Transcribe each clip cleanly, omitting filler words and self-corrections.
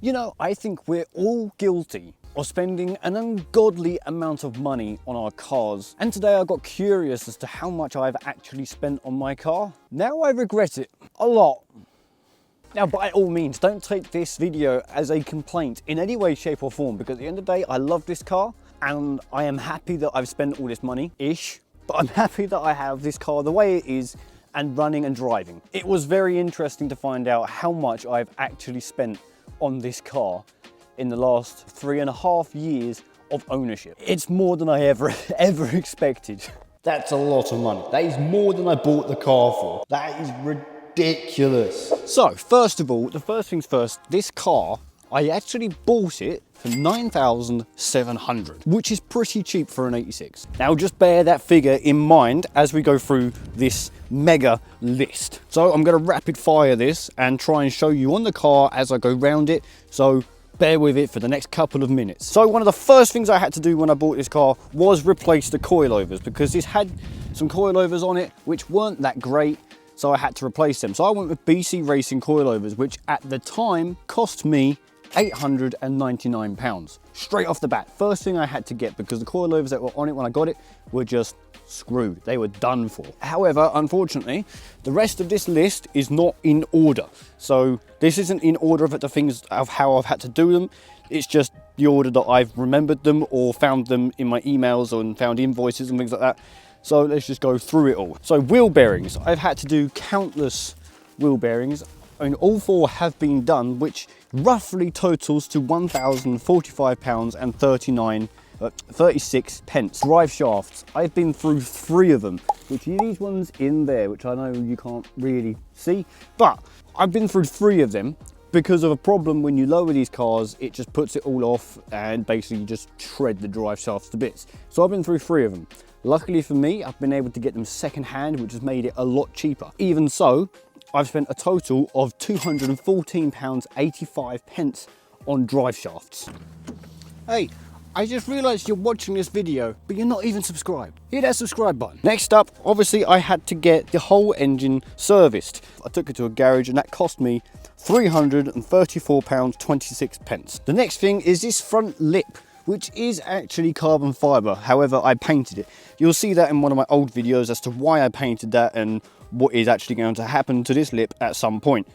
You know, I think we're all guilty of spending an ungodly amount of money on our cars. And today I got curious as to how much I've actually spent on my car. Now I regret it a lot. Now, by all means, don't take this video as a complaint in any way, shape or form, because at the end of the day, I love this car and I am happy that I've spent all this money-ish, but I'm happy that I have this car the way it is and running and driving. It was very interesting to find out how much I've actually spent on this car in the last 3.5 years of ownership. It's more than I ever expected. That's a lot of money. That is more than I bought the car for. That is ridiculous. So, first of all, the first things first, this car, I actually bought it for $9,700, which is pretty cheap for an 86. Now, just bear that figure in mind as we go through this mega list. So I'm going to rapid fire this and try and show you on the car as I go round it. So bear with it for the next couple of minutes. So one of the first things I had to do when I bought this car was replace the coilovers, because this had some coilovers on it which weren't that great. So I had to replace them. So I went with BC Racing coilovers, which at the time cost me £899 straight off the bat. First thing I had to get, because the coilovers that were on it when I got it were just screwed. They were done for. However, unfortunately, the rest of this list is not in order. So this isn't in order of the things of how I've had to do them. It's just the order that I've remembered them or found them in my emails and found invoices and things like that. So let's just go through it all. So wheel bearings, I've had to do countless wheel bearings, and all 4 have been done, which roughly totals to £1,045 and 36 pence. Drive shafts, I've been through 3 of them, which are these ones in there, which I know you can't really see, but I've been through 3 of them because of a problem. When you lower these cars, it just puts it all off and basically you just shred the drive shafts to bits. So I've been through 3 of them. Luckily for me, I've been able to get them second hand, which has made it a lot cheaper. Even so, I've spent a total of £214.85 on drive shafts. Hey, I just realised you're watching this video, but you're not even subscribed. Hit that subscribe button. Next up, obviously I had to get the whole engine serviced. I took it to a garage and that cost me £334.26. The next thing is this front lip, which is actually carbon fibre. However, I painted it. You'll see that in one of my old videos as to why I painted that and what is actually going to happen to this lip at some point.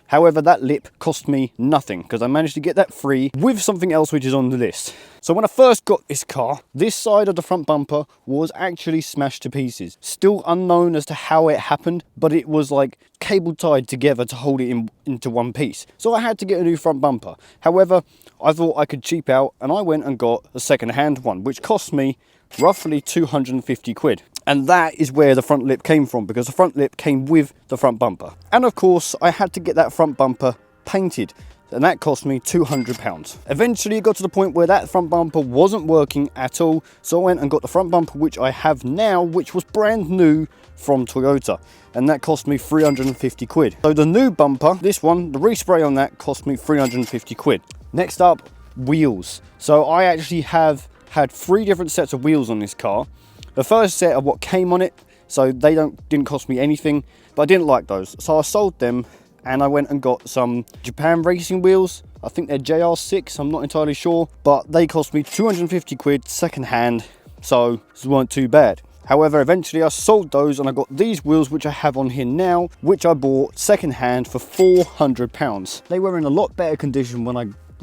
However, that lip cost me nothing because I managed to get that free with something else which is on the list. So when I first got this car, this side of the front bumper was actually smashed to pieces. Still unknown as to how it happened, but it was like cable tied together to hold it into one piece. So I had to get a new front bumper. However, I thought I could cheap out and I went and got a second-hand one, which cost me roughly 250 quid. And that is where the front lip came from, because the front lip came with the front bumper. And of course, I had to get that front bumper painted, and that cost me £200. Eventually, it got to the point where that front bumper wasn't working at all, so I went and got the front bumper which I have now, which was brand new from Toyota, and that cost me 350 quid. So the new bumper, this one, the respray on that cost me 350 quid. Next up, wheels. So I actually have had 3 different sets of wheels on this car. The first set of what came on it, so they didn't cost me anything, but I didn't like those. So I sold them and I went and got some Japan racing wheels. I think they're JR6, I'm not entirely sure, but they cost me 250 quid second hand, so these weren't too bad. However, eventually I sold those and I got these wheels which I have on here now, which I bought second hand for £400. They were in a lot better condition when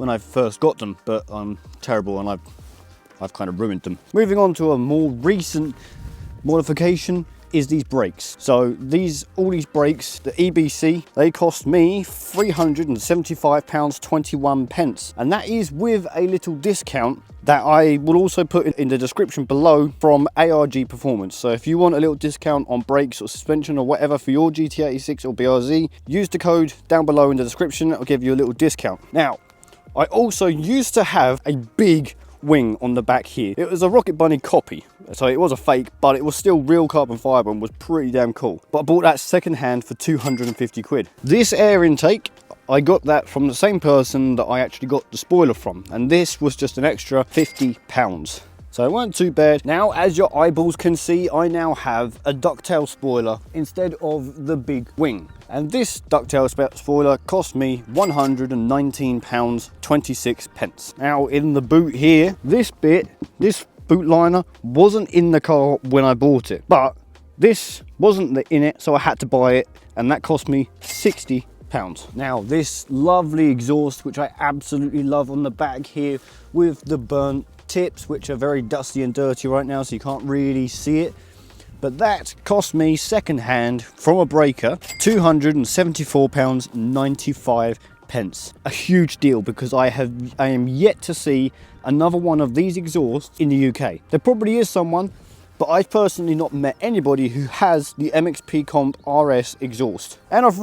I first got them, but I'm terrible and I've kind of ruined them. Moving on to a more recent modification is these brakes. So all these brakes, the EBC, they cost me £375.21, and that is with a little discount that I will also put in the description below from ARG Performance. So if you want a little discount on brakes or suspension or whatever for your GT86 or BRZ, use the code down below in the description. It'll give you a little discount. Now, I also used to have a big wing on the back here. It was a Rocket Bunny copy, so it was a fake, but it was still real carbon fibre and was pretty damn cool. But I bought that second hand for 250 quid. This air intake, I got that from the same person that I actually got the spoiler from, and this was just an extra £50. So it weren't too bad. Now, as your eyeballs can see, I now have a ducktail spoiler instead of the big wing. And this ducktail spoiler cost me £119.26. Now, in the boot here, this boot liner wasn't in the car when I bought it, but this wasn't in it, so I had to buy it, and that cost me £60. Now, this lovely exhaust, which I absolutely love on the back here, with the burnt tips, which are very dusty and dirty right now, so you can't really see it. But that cost me second hand from a breaker £274.95. A huge deal, because I am yet to see another one of these exhausts in the UK. There probably is someone, but I've personally not met anybody who has the MXP Comp RS exhaust. And I've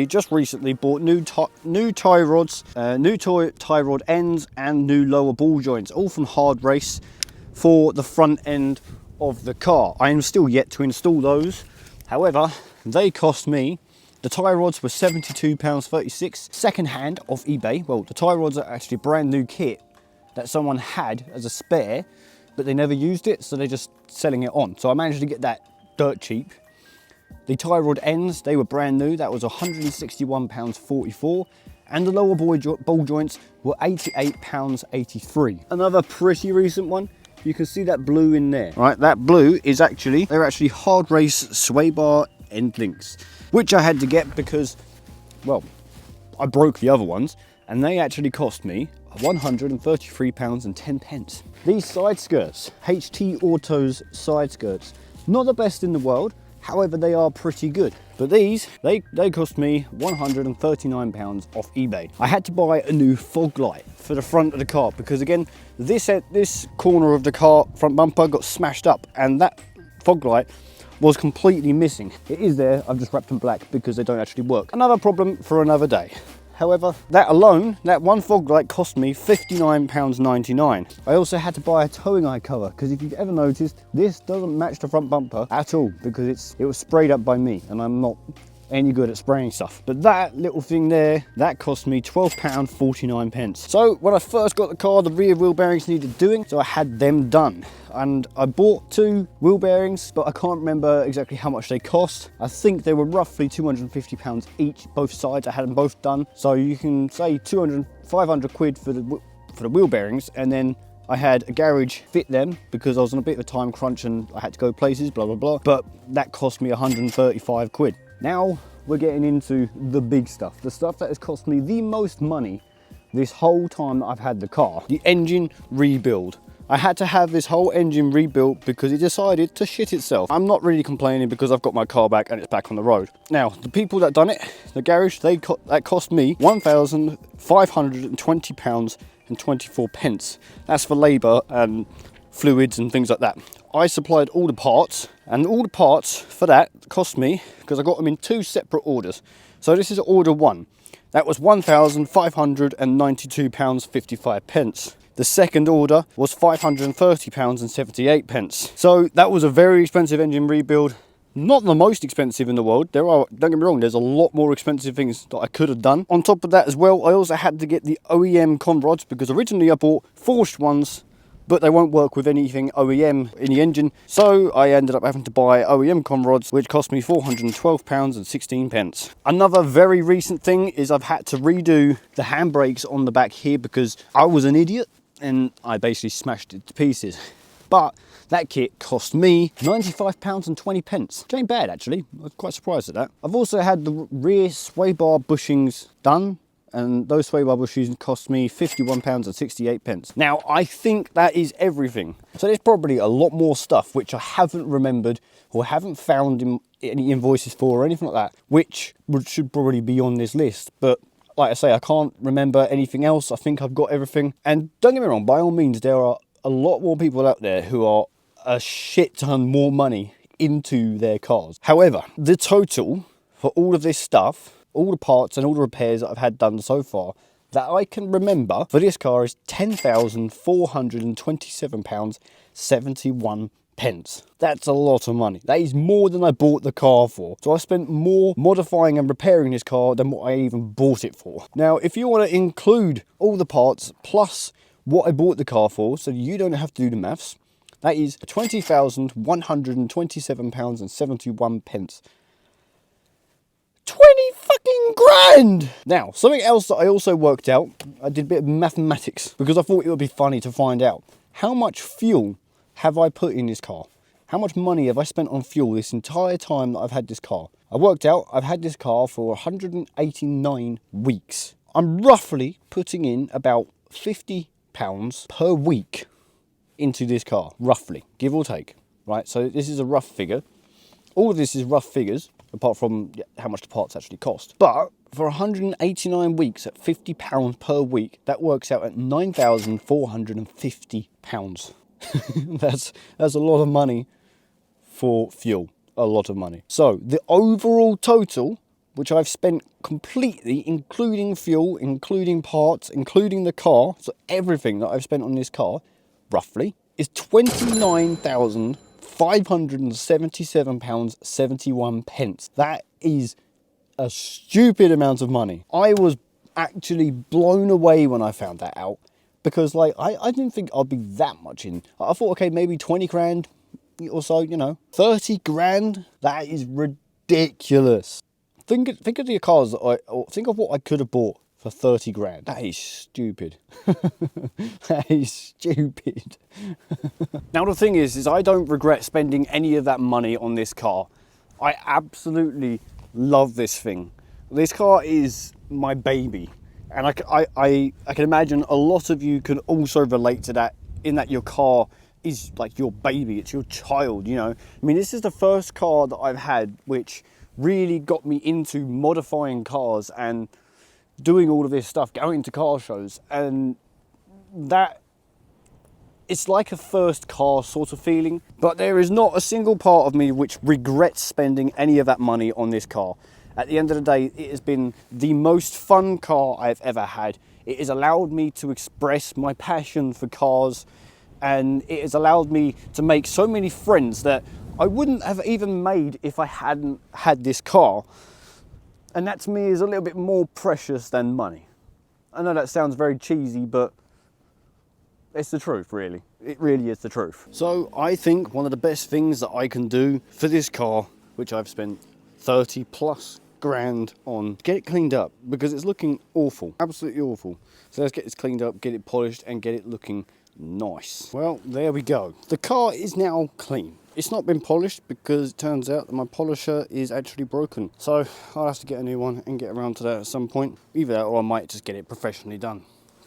just recently bought new tie rods, new tie rod ends, and new lower ball joints, all from Hard Race, for the front end of the car. I am still yet to install those. However, they cost me, the tie rods were £72.36, second hand off eBay. Well, the tie rods are actually a brand new kit that someone had as a spare, but they never used it, so they're just selling it on. So I managed to get that dirt cheap. The tie rod ends, they were brand new. That was £161.44. And the lower ball joints were £88.83. Another pretty recent one, you can see that blue in there. Right, that blue is they're actually Hard Race sway bar end links, which I had to get because, well, I broke the other ones, and they actually cost me £133.10. These side skirts, HT Auto's side skirts, not the best in the world, however they are pretty good. But these, they cost me £139 off eBay. I had to buy a new fog light for the front of the car because, again, this corner of the car front bumper got smashed up, and that fog light was completely missing. It is there, I've just wrapped them black because they don't actually work. Another problem for another day. However, that alone, that one fog light cost me £59.99. I also had to buy a towing eye cover because, if you've ever noticed, this doesn't match the front bumper at all because it was sprayed up by me, and I'm not any good at spraying stuff. But that little thing there, that cost me £12.49. So when I first got the car, the rear wheel bearings needed doing, so I had them done. And I bought 2 wheel bearings, but I can't remember exactly how much they cost. I think they were roughly £250 each, both sides. I had them both done. So you can say 500 quid for the wheel bearings, and then I had a garage fit them because I was on a bit of a time crunch and I had to go places, blah, blah, blah. But that cost me 135 quid. Now we're getting into the big stuff, the stuff that has cost me the most money this whole time that I've had the car, the engine rebuild. I had to have this whole engine rebuilt because it decided to shit itself. I'm not really complaining because I've got my car back and it's back on the road. Now, the people that done it, the garage, that cost me £1,520.24. That's for labour and fluids and things like that. I supplied all the parts, and all the parts for that cost me, because I got them in 2 separate orders. So this is order 1. That was £1,592.55. The second order was £530.78. So that was a very expensive engine rebuild. Not the most expensive in the world. Don't get me wrong, there's a lot more expensive things that I could have done. On top of that as well, I also had to get the OEM con rods, because originally I bought forged ones, but they won't work with anything OEM in the engine. So I ended up having to buy OEM con rods, which cost me £412.16. Another very recent thing is I've had to redo the handbrakes on the back here because I was an idiot and I basically smashed it to pieces. But that kit cost me £95.20, which ain't bad actually. I was quite surprised at that. I've also had the rear sway bar bushings done, and those sway bar bushings cost me £51.68. Now, I think that is everything. So there's probably a lot more stuff which I haven't remembered or haven't found in any invoices for or anything like that, which should probably be on this list. But like I say, I can't remember anything else. I think I've got everything. And don't get me wrong, by all means, there are a lot more people out there who are a shit ton more money into their cars. However, the total for all of this stuff, all the parts and all the repairs that I've had done so far, that I can remember for this car is £10,427.71. That's a lot of money. That is more than I bought the car for. So I spent more modifying and repairing this car than what I even bought it for. Now, if you want to include all the parts plus what I bought the car for, so you don't have to do the maths. That is £20,127.71. 20 fucking grand! Now, something else that I also worked out, I did a bit of mathematics because I thought it would be funny to find out. How much fuel have I put in this car? How much money have I spent on fuel this entire time that I've had this car? I worked out I've had this car for 189 weeks. I'm roughly putting in about £50 per week into this car, roughly, give or take, right? So this is a rough figure. All of this is rough figures, apart from how much the parts actually cost. But for 189 weeks at £50 per week, that works out at £9,450. That's a lot of money for fuel, a lot of money. So the overall total, which I've spent completely, including fuel, including parts, including the car, so everything that I've spent on this car, roughly, is £29,577.71. That is a stupid amount of money. I was actually blown away when I found that out, because like I didn't think I'd be that much in. I thought, okay, maybe 20 grand or so, you know. 30 grand? That is ridiculous. Think of the cars or think of what I could have bought for 30 grand. That is stupid. That is stupid. Now the thing is I don't regret spending any of that money on this car. I absolutely love this thing. This car is my baby. And I can imagine a lot of you can also relate to that, in that your car is like your baby, it's your child, you know. I mean, this is the first car that I've had which really got me into modifying cars and doing all of this stuff, going to car shows, and that, it's like a first car sort of feeling. But there is not a single part of me which regrets spending any of that money on this car. At the end of the day, it has been the most fun car I've ever had. It has allowed me to express my passion for cars, and it has allowed me to make so many friends that I wouldn't have even made if I hadn't had this car. And that to me is a little bit more precious than money. I know that sounds very cheesy, but it's the truth, really. It really is the truth. So I think one of the best things that I can do for this car, which I've spent 30 plus grand on, get it cleaned up, because it's looking awful, absolutely awful. So let's get this cleaned up, get it polished, and get it looking nice. Well, there we go. The car is now clean. It's not been polished because it turns out that my polisher is actually broken. So I'll have to get a new one and get around to that at some point. Either that or I might just get it professionally done.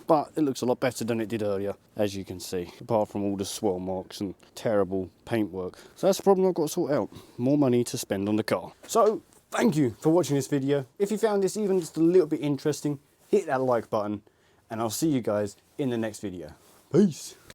But it looks a lot better than it did earlier, as you can see, apart from all the swirl marks and terrible paintwork. So that's the problem I've got to sort out. More money to spend on the car. So thank you for watching this video. If you found this even just a little bit interesting, hit that like button, and I'll see you guys in the next video. Peace.